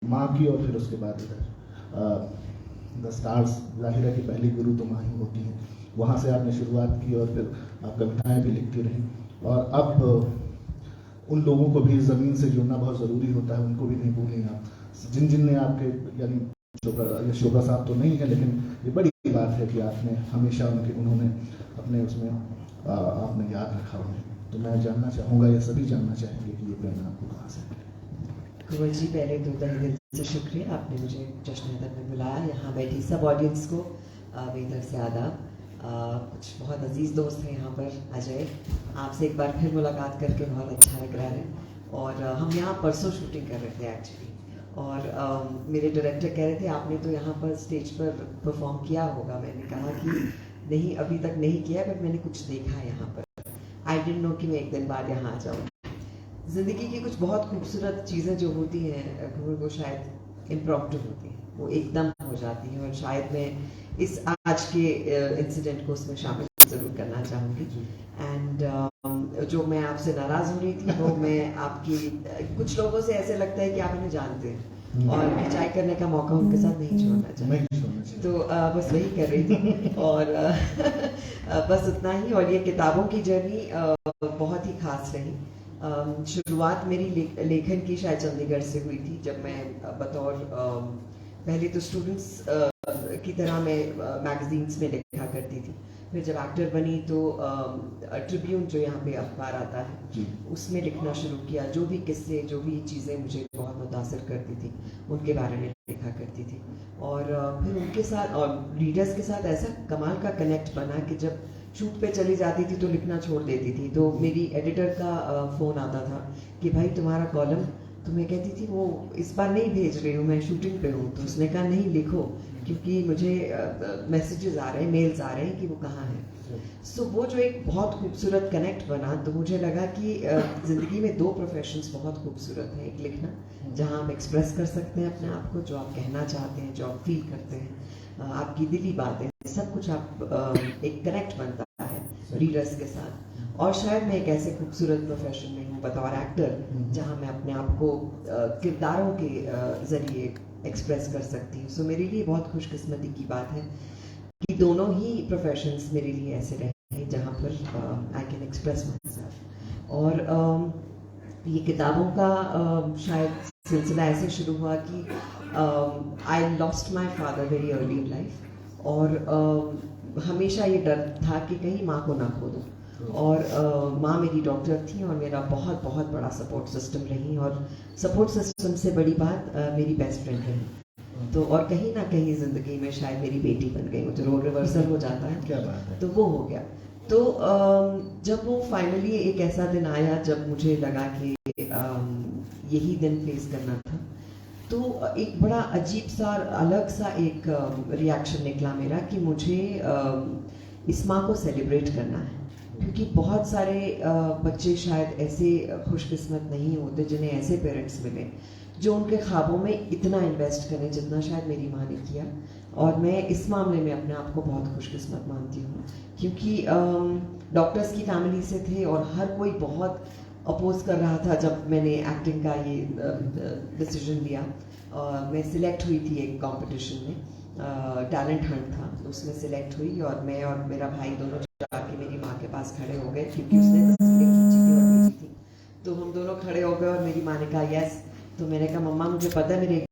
माँ की और फिर उसके बाद इधर द स्टार्स, जाहिर है कि पहली गुरु तो माँ ही होती हैं। वहाँ से आपने शुरुआत की और फिर आप कविताएँ भी लिखती रहीं, और अब उन लोगों को भी ज़मीन से जुड़ना बहुत ज़रूरी होता है, उनको भी नहीं भूलें आप, जिन ने आपके, यानी शोभा साहब तो नहीं है, लेकिन ये बड़ी बात है कि आपने हमेशा उन्होंने अपने उसमें आपने याद रखा उन्हें। तो मैं जानना चाहूँगा, ये सभी जानना चाहेंगे कि ये प्रेरणा आपको कहाँ से मिली। कुंवर जी, पहले तो तहे दिल से शुक्रिया, आपने मुझे जश्न अदब में बुलाया। यहाँ बैठी सब ऑडियंस को मेरी तरफ से आदाब। कुछ बहुत अजीज़ दोस्त हैं यहाँ पर। अजय, आपसे एक बार फिर मुलाकात करके बहुत अच्छा लग रहा है। और हम यहाँ परसों शूटिंग कर रहे थे एक्चुअली, और मेरे डायरेक्टर कह रहे थे आपने तो यहाँ पर स्टेज पर परफॉर्म किया होगा। मैंने कहा कि नहीं, अभी तक नहीं किया, बट मैंने कुछ देखा है यहाँ पर। आई डिडंट नो कि मैं एक दिन बाद यहाँ आ जाऊँ। ज़िंदगी की कुछ बहुत खूबसूरत चीज़ें जो होती हैं वो शायद इम्प्रॉम्प्टू होती हैं, वो एकदम हो जाती हैं, और शायद मैं इस आज के इंसिडेंट को उसमें शामिल ज़रूर करना चाहूँगी। एंड जो मैं आपसे नाराज़ हो रही थी वो मैं आपकी, कुछ लोगों से ऐसे लगता है कि आप इन्हें जानते हैं और खिंचाई करने का मौका उनके साथ नहीं छोड़ना चाहिए, तो बस वही कर रही थी। और बस उतना ही। और ये किताबों की जर्नी बहुत ही खास रही। शुरुआत मेरी लेखन की शायद चंडीगढ़ से हुई थी, जब मैं बतौर पहले तो स्टूडेंट्स की तरह मैं मैगजीन्स में लिखा करती थी। फिर जब एक्टर बनी तो ट्रिब्यून, जो यहाँ पे अखबार आता है, उसमें लिखना शुरू किया। जो भी किस्से, जो भी चीज़ें मुझे बहुत मुतासर करती थी, उनके बारे में लिखा करती थी। और फिर उनके साथ और रीडर्स के साथ ऐसा कमाल का कनेक्ट बना कि जब शूट पे चली जाती थी तो लिखना छोड़ देती थी, तो मेरी एडिटर का फ़ोन आता था कि भाई तुम्हारा कॉलम, तो मैं कहती थी वो इस बार नहीं भेज रही हूँ, मैं शूटिंग पे हूँ। तो उसने कहा नहीं, लिखो, क्योंकि मुझे मैसेजेस आ रहे हैं, मेल्स आ रहे हैं कि वो कहाँ है। सो वो जो एक बहुत खूबसूरत कनेक्ट बना, तो मुझे लगा कि ज़िंदगी में दो प्रोफेशंस बहुत खूबसूरत हैं। एक लिखना, जहाँ आप एक्सप्रेस कर सकते हैं अपने आप को, जो आप कहना चाहते हैं, जो आप फील करते हैं, आपकी दिली बातें, सब कुछ आप एक कनेक्ट बनता है रीडर्स के साथ। और शायद मैं एक ऐसे खूबसूरत प्रोफेशन में हूँ बतौर एक्टर, जहाँ मैं अपने आप को किरदारों के ज़रिए एक्सप्रेस कर सकती हूँ। सो मेरे लिए बहुत खुशकिस्मती की बात है कि दोनों ही प्रोफेशंस मेरे लिए ऐसे रहे हैं जहाँ पर I can express my self. और ये किताबों का शायद सिलसिला ऐसे शुरू हुआ कि I lost my father very early in life, और हमेशा ये डर था कि कहीं माँ को ना खो दूँ। और माँ मेरी डॉक्टर थी और मेरा बहुत बहुत बड़ा सपोर्ट सिस्टम रही, और सपोर्ट सिस्टम से बड़ी बात मेरी बेस्ट फ्रेंड रही। तो और कहीं ना कहीं ज़िंदगी में शायद मेरी बेटी बन गई, मुझे रोल रिवर्सल हो जाता है, क्या बात है। तो वो हो गया। तो जब वो फाइनली एक ऐसा दिन आया जब मुझे लगा कि यही दिन फेस करना था, तो एक बड़ा अजीब सा, अलग सा एक रिएक्शन निकला मेरा कि मुझे इस माँ को सेलिब्रेट करना है। क्योंकि बहुत सारे बच्चे शायद ऐसे खुशकिस्मत नहीं होते जिन्हें ऐसे पेरेंट्स मिले जो उनके ख्वाबों में इतना इन्वेस्ट करें जितना शायद मेरी माँ ने किया। और मैं इस मामले में अपने आप को बहुत खुशकिस्मत मानती हूँ, क्योंकि डॉक्टर्स की फैमिली से थे और हर कोई बहुत अपोज कर रहा था जब मैंने एक्टिंग का ये डिसीजन लिया। मैं सिलेक्ट हुई थी एक कंपटीशन में, टैलेंट हंट था, तो उसमें सिलेक्ट हुई, और मैं और मेरा भाई दोनों जाके मेरी माँ के पास खड़े हो गए, क्योंकि उसने तस्वीरें खींची थी और भेजी थी। तो हम दोनों खड़े हो गए और मेरी माँ ने कहा यस। तो मैंने कहा मम्मा मुझे पता है मेरे